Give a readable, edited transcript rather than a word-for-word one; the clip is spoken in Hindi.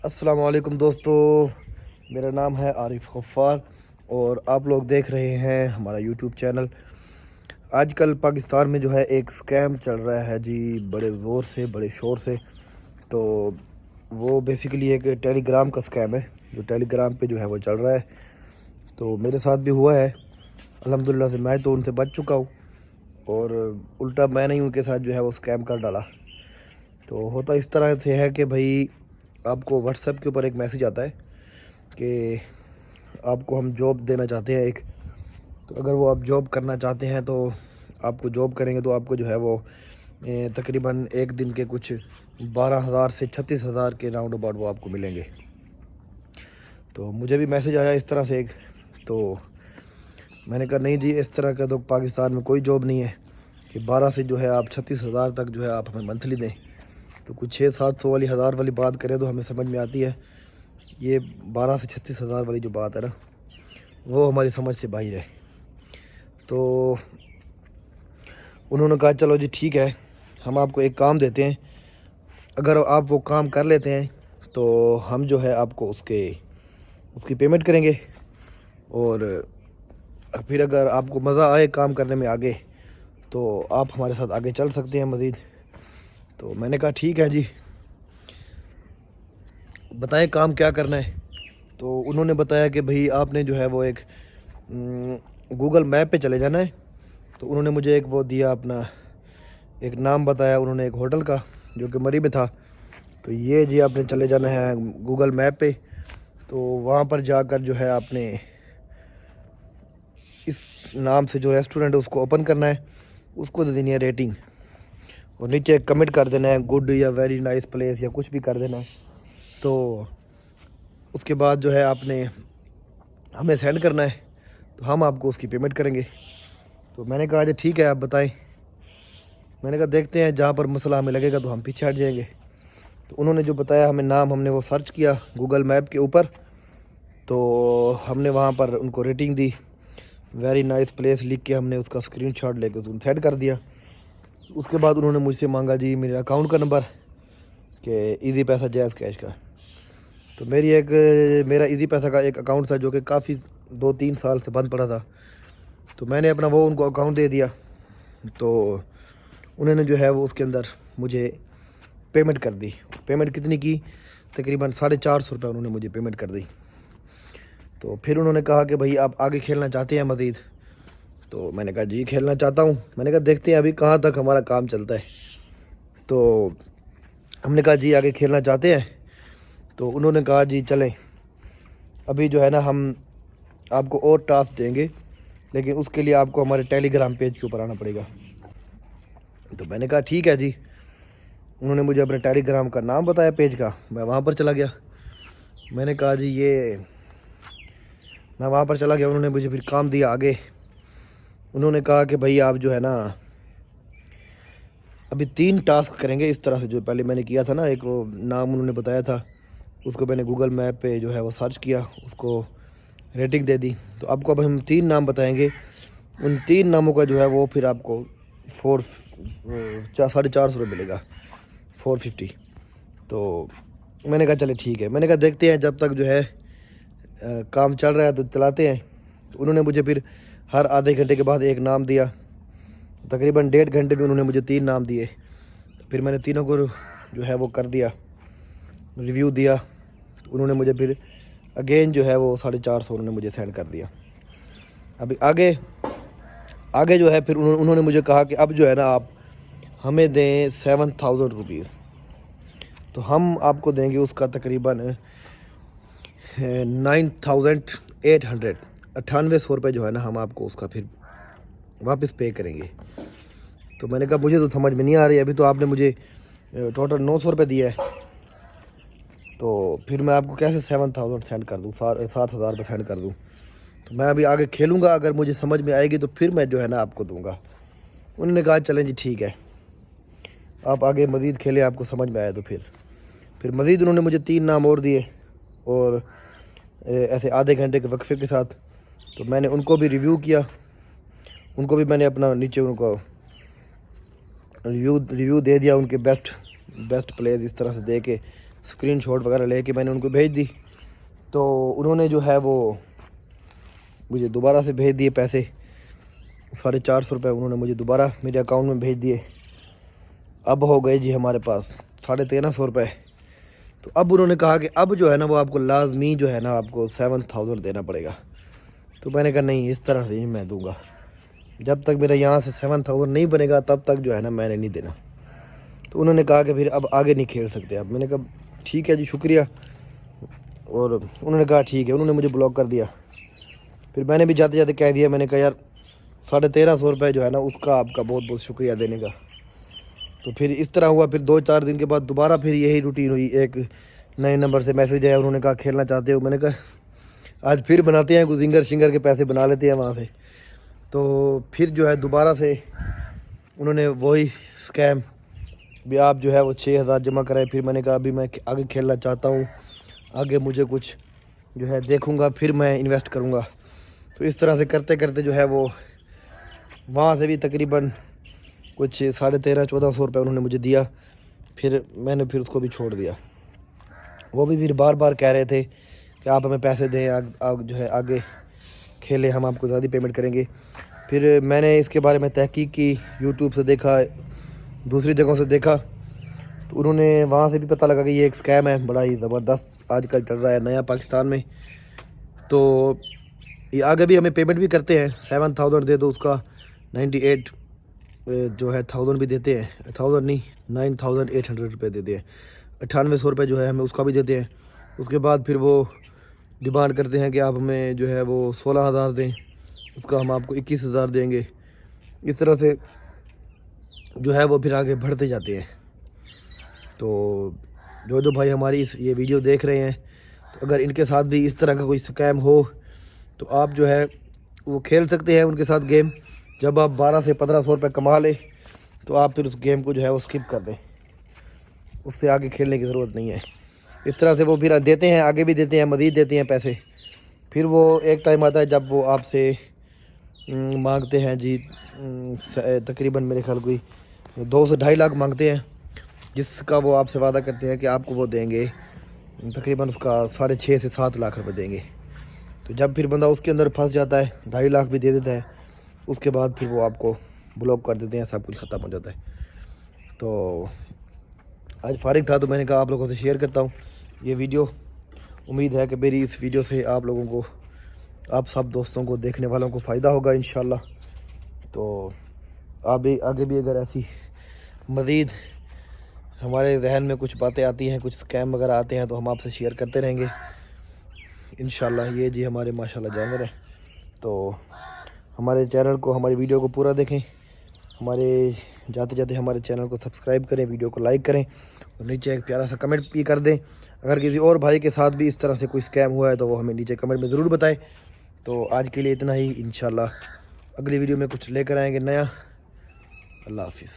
अस्सलाम वालेकुम दोस्तों, मेरा नाम है आरिफ गफ्फार और आप लोग देख रहे हैं हमारा यूट्यूब चैनल। आजकल पाकिस्तान में जो है एक स्कैम चल रहा है जी, बड़े ज़ोर से, बड़े शोर से। तो वो बेसिकली एक टेलीग्राम का स्कैम है जो टेलीग्राम पे जो है वो चल रहा है। तो मेरे साथ भी हुआ है, अल्हम्दुलिल्लाह से मैं तो उनसे बच चुका हूँ और उल्टा मैंने ही उनके साथ जो है वो स्कैम कर डाला। तो होता इस तरह से है कि भाई आपको व्हाट्सएप के ऊपर एक मैसेज आता है कि आपको हम जॉब देना चाहते हैं एक। तो अगर वो आप जॉब करना चाहते हैं तो आपको जॉब करेंगे तो आपको जो है वो तकरीबन एक दिन के कुछ 12,000 से 36,000 के राउंड अबाउट वो आपको मिलेंगे। तो मुझे भी मैसेज आया इस तरह से एक। तो मैंने कहा नहीं जी, इस तरह का तो पाकिस्तान में कोई जॉब नहीं है कि 12 से जो है आप 36,000 तक जो है आप हमें मंथली दें। तो कुछ 600-700 वाली हज़ार वाली बात करें तो हमें समझ में आती है। ये 12 से 36,000 वाली जो बात है ना, वो हमारी समझ से बाहर है। तो उन्होंने कहा चलो जी ठीक है, हम आपको एक काम देते हैं, अगर आप वो काम कर लेते हैं तो हम जो है आपको उसकी पेमेंट करेंगे और फिर अगर आपको मज़ा आए काम करने में आगे तो आप हमारे साथ आगे चल सकते हैं मज़ीद। तो मैंने कहा ठीक है जी, बताएं काम क्या करना है। तो उन्होंने बताया कि भाई आपने जो है वो एक गूगल मैप पे चले जाना है। तो उन्होंने मुझे एक वो दिया, अपना एक नाम बताया उन्होंने एक होटल का जो कि मरी में था। तो ये जी आपने चले जाना है गूगल मैप पे। तो वहाँ पर जाकर जो है आपने इस नाम से जो रेस्टोरेंट है उसको ओपन करना है, उसको दे देनी है रेटिंग और नीचे कमेंट कर देना है गुड या वेरी नाइस प्लेस या कुछ भी कर देना है। तो उसके बाद जो है आपने हमें सेंड करना है, तो हम आपको उसकी पेमेंट करेंगे। तो मैंने कहा अच्छा ठीक है, आप बताएं। मैंने कहा देखते हैं, जहाँ पर मसला हमें लगेगा तो हम पीछे हट जाएंगे। तो उन्होंने जो बताया हमें नाम, हमने वो सर्च किया गूगल मैप के ऊपर। तो हमने वहाँ पर उनको रेटिंग दी, वेरी नाइस प्लेस लिख के हमने उसका स्क्रीनशॉट लेके उसको सेंड कर दिया। उसके बाद उन्होंने मुझसे मांगा जी मेरे अकाउंट का नंबर कि इजी पैसा जैज़ कैश का। तो मेरा इजी पैसा का एक अकाउंट था जो कि काफ़ी 2-3 साल से बंद पड़ा था। तो मैंने अपना वो उनको अकाउंट दे दिया। तो उन्होंने जो है वो उसके अंदर मुझे पेमेंट कर दी। पेमेंट कितनी की? तकरीबन 450 रुपये उन्होंने मुझे पेमेंट कर दी। तो फिर उन्होंने कहा कि भाई आप आगे खेलना चाहते हैं मज़ीद? तो मैंने कहा जी खेलना चाहता हूँ। मैंने कहा देखते हैं अभी कहाँ तक हमारा काम चलता है। तो हमने कहा जी आगे खेलना चाहते हैं। तो उन्होंने कहा जी चलें, अभी जो है ना हम आपको और टास्क देंगे, लेकिन उसके लिए आपको हमारे टेलीग्राम पेज के ऊपर आना पड़ेगा। तो मैंने कहा ठीक है जी। उन्होंने मुझे अपने टेलीग्राम का नाम बताया पेज का, मैं वहाँ पर चला गया। मैंने कहा जी मैं वहाँ पर चला गया। उन्होंने मुझे फिर काम दिया आगे। उन्होंने कहा कि भाई आप जो है ना अभी 3 टास्क करेंगे इस तरह से, जो पहले मैंने किया था ना, एक वो नाम उन्होंने बताया था, उसको मैंने गूगल मैप पे जो है वो सर्च किया, उसको रेटिंग दे दी। तो आपको अब हम 3 नाम बताएंगे, उन 3 नामों का जो है वो फिर आपको 450 मिलेगा, 450। तो मैंने कहा चले ठीक है। मैंने कहा देखते हैं, जब तक जो है काम चल रहा है तो चलाते हैं। तो उन्होंने मुझे फिर हर आधे घंटे के बाद एक नाम दिया। तकरीबन 1.5 घंटे में उन्होंने मुझे 3 नाम दिए। तो फिर मैंने तीनों को जो है वो कर दिया, रिव्यू दिया। तो उन्होंने मुझे फिर अगेन जो है वो 450 उन्होंने मुझे सेंड कर दिया। अभी आगे जो है फिर उन्होंने मुझे कहा कि अब जो है ना आप हमें दें 7,000 रुपीज़। तो हम आपको देंगे उसका तकरीबन 9,800, 9800 रुपये जो है ना हम आपको उसका फिर वापस पे करेंगे। तो मैंने कहा मुझे तो समझ में नहीं आ रही, अभी तो आपने मुझे टोटल 900 रुपये दिया है, तो फिर मैं आपको कैसे 7,000 सेंड कर दूँ, 7,000 रुपये सेंड कर दूँ? तो मैं अभी आगे खेलूँगा, अगर मुझे समझ में आएगी तो फिर मैं जो है ना आपको दूँगा। उन्होंने कहा चलें जी ठीक है, आप आगे मज़ीद खेलें, आपको समझ में आया तो फिर मज़ीद उन्होंने मुझे 3 नाम और दिए और ऐसे आधे घंटे के वक्फे के साथ। तो मैंने उनको भी रिव्यू किया, उनको भी मैंने अपना नीचे उनको रिव्यू दे दिया, उनके बेस्ट प्लेस इस तरह से दे के स्क्रीनशॉट वगैरह लेके मैंने उनको भेज दी। तो उन्होंने जो है वो मुझे दोबारा से भेज दिए पैसे, 450 रुपये उन्होंने मुझे दोबारा मेरे अकाउंट में भेज दिए। अब हो गए जी हमारे पास 1350 रुपये। तो अब उन्होंने कहा कि अब जो है ना वो आपको लाजमी जो है ना आपको 7000 देना पड़ेगा। तो मैंने कहा नहीं, इस तरह से नहीं मैं दूंगा, जब तक मेरा यहाँ से 7000 नहीं बनेगा तब तक जो है ना मैंने नहीं देना। तो उन्होंने कहा कि फिर अब आगे नहीं खेल सकते आप। मैंने कहा ठीक है जी, शुक्रिया। और उन्होंने कहा ठीक है, उन्होंने मुझे ब्लॉक कर दिया। फिर मैंने भी जाते जाते कह दिया, मैंने कहा यार 1350 रुपये जो है ना उसका आपका बहुत बहुत शुक्रिया देने का। तो फिर इस तरह हुआ। फिर 2-4 दिन के बाद दोबारा फिर यही रूटीन हुई। एक नए नंबर से मैसेज आया, उन्होंने कहा खेलना चाहते हो। मैंने कहा आज फिर बनाते हैं, कुछ जिंगर शिंगर के पैसे बना लेते हैं वहाँ से। तो फिर जो है दोबारा से उन्होंने वही स्कैम, भी आप जो है वो 6000 जमा कराए। फिर मैंने कहा अभी मैं आगे खेलना चाहता हूँ, आगे मुझे कुछ जो है देखूँगा, फिर मैं इन्वेस्ट करूँगा। तो इस तरह से करते करते जो है वो वहाँ से भी तकरीबन कुछ 1350-1400 रुपये उन्होंने मुझे दिया। फिर मैंने फिर उसको भी छोड़ दिया। वो भी फिर बार बार कह रहे थे कि आप हमें पैसे दें, आग जो है आगे खेले, हम आपको ज़्यादा पेमेंट करेंगे। फिर मैंने इसके बारे में तहकीक की, यूट्यूब से देखा, दूसरी जगहों से देखा। तो उन्होंने वहाँ से भी पता लगा कि ये एक स्कैम है, बड़ा ही ज़बरदस्त आजकल चल रहा है नया पाकिस्तान में। तो ये आगे भी हमें पेमेंट भी करते हैं, 7000 दे दो उसका 98 जो है 1000 भी देते हैं, 1000 नहीं 9800 रुपये देते हैं। 9800 रुपये जो है हमें उसका भी देते हैं। उसके बाद फिर वो डिमांड करते हैं कि आप हमें जो है वो 16000 दें, उसका हम आपको 21000 देंगे। इस तरह से जो है वो फिर आगे बढ़ते जाते हैं। तो जो भाई हमारी ये वीडियो देख रहे हैं, तो अगर इनके साथ भी इस तरह का कोई स्कैम हो तो आप जो है वो खेल सकते हैं उनके साथ गेम। जब आप 1200 से 1500 रुपये कमा लें तो आप फिर उस गेम को जो है वो स्किप कर दें, उससे आगे खेलने की ज़रूरत नहीं है। इस तरह से वो फिर देते हैं, आगे भी देते हैं, मज़ीद देते हैं पैसे। फिर वो एक टाइम आता है जब वो आपसे मांगते हैं जी, तकरीबन मेरे ख्याल कोई 2 से 2.5 लाख मांगते हैं, जिसका वो आपसे वादा करते हैं कि आपको वो देंगे तकरीबन उसका 6.5 से 7 लाख रुपए देंगे। तो जब फिर बंदा उसके अंदर फंस जाता है, 2.5 लाख भी दे देता है, उसके बाद फिर वो आपको ब्लॉक कर देते हैं, सब कुछ ख़त्म हो जाता है। तो आज फारिग था तो मैंने कहा आप लोगों से शेयर करता हूँ ये वीडियो। उम्मीद है कि मेरी इस वीडियो से आप लोगों को, आप सब दोस्तों को, देखने वालों को फ़ायदा होगा इंशाल्लाह। तो आप भी आगे भी अगर ऐसी मज़ीद हमारे जहन में कुछ बातें आती हैं, कुछ स्कैम वगैरह आते हैं, तो हम आपसे शेयर करते रहेंगे इंशाल्लाह। ये जी हमारे माशाल्लाह जानवर है। तो हमारे चैनल को, हमारी वीडियो को पूरा देखें, हमारे जाते जाते हमारे चैनल को सब्सक्राइब करें, वीडियो को लाइक करें और नीचे एक प्यारा सा कमेंट भी कर दें। अगर किसी और भाई के साथ भी इस तरह से कोई स्कैम हुआ है तो वो हमें नीचे कमेंट में ज़रूर बताएं। तो आज के लिए इतना ही, इंशाल्लाह अगली वीडियो में कुछ लेकर आएंगे नया। अल्लाह हाफिज़।